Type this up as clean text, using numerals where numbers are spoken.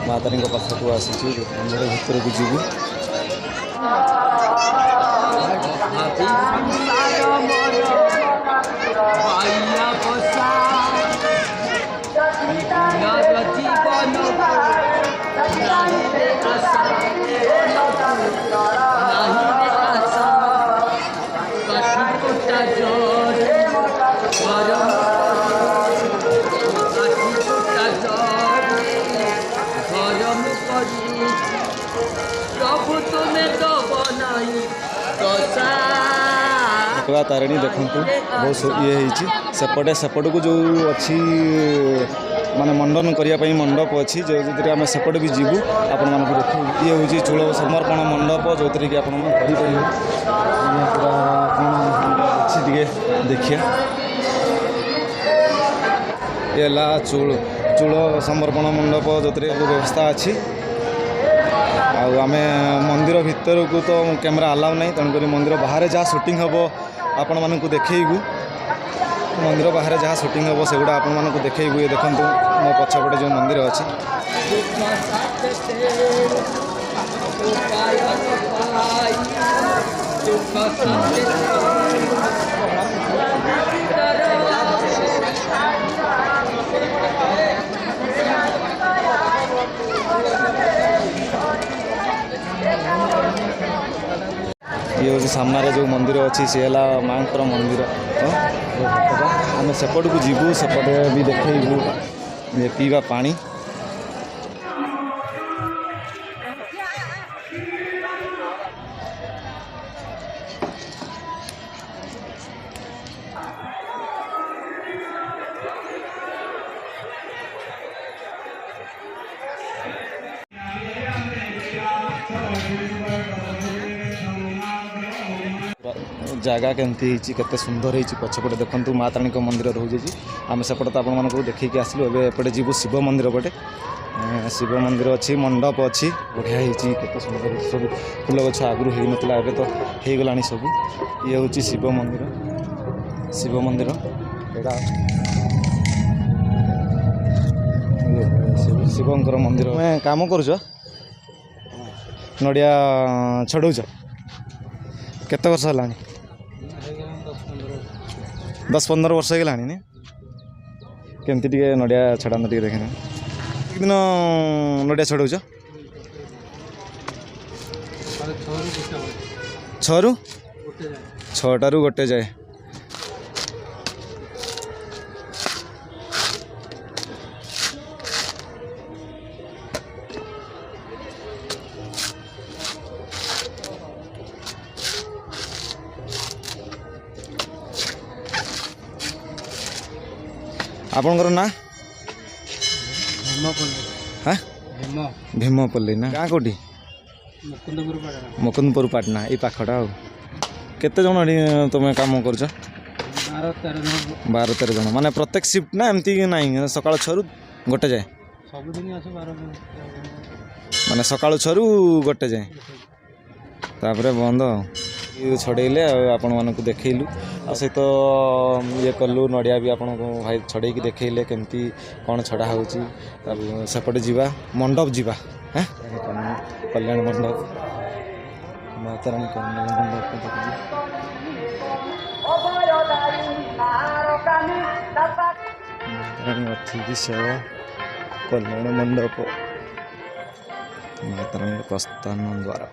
मातारी पाखक आसी मंदिर भितर को जीवु तारिणी देखु बहुत ये सेपटे सेपट को जो अच्छी माने मंडन करने मंडप अच्छी जो आम सेपटे भी जीवु आपण मानक देख ये हूँ चूल समर्पण मंडप जो थी कि पूरा अच्छी टे देखिए ये चूल समर्पण मंडप जो व्यवस्था अच्छी आम मंदिर भितर को तो कैमरा अलाउ नहीं तेणुक मंदिर बाहर जहाँ शूटिंग हम आपण मानक देखू मंदिर बाहर जहाँ शूटिंग हम से गुड़ा आपण मानक देखू ये देखो मो पछपटे जो मंदिर अच्छी ये हूँ सामने जो मंदिर अच्छी सी है माँ मंदिर आम सेपट को जीवु सेपटे भी देखू ये पीवा पानी जगह केमती केते सुंदर होती पछपटे देखो माताणी मंदिर रोजे आम सेपटे तो आप देखिए आसलु एपटे जीवु शिव मंदिर पटे शिव मंदिर अच्छी मंडप अच्छी बढ़िया होते सुंदर सब फूल गछ आगु हो नाला ए तो हो गला सब ये हूँ शिव मंदिर एटा शिवंकर मंदिर मैं काम कर नड़िया छड़ौच केते वर्ष है 10-15 वर्ष हो गलानी ने केमती टे नड़िया छड़ाना टे देखना दिन नड़िया छड़ौच 6 ରୁ 1 जाए आपणकर ना हाँ भीमपल्ली ना गाँ कौटी मुकुंदपुर पाटना ये पाखटा केते जन तुम काम कर 12-13 जन माने प्रत्येक शिफ्ट ना एमती ना सकाल 6 ରୁ 1 जाए माने सकाल 6 ରୁ 1 जाए तापर बंद छड़ेले आपण मानक देखलु आ सहित ये कलु नड़िया भी आपन को भाई छड़े देखले केमती कौन छड़ा होची सेपटे जीवा मंडप जीवा हैं कल्याण मंडप मातारानी कल्याण मंडप मातारानी अतिथि सेवा कल्याण मंडप मातारानी प्रस्थान द्वारा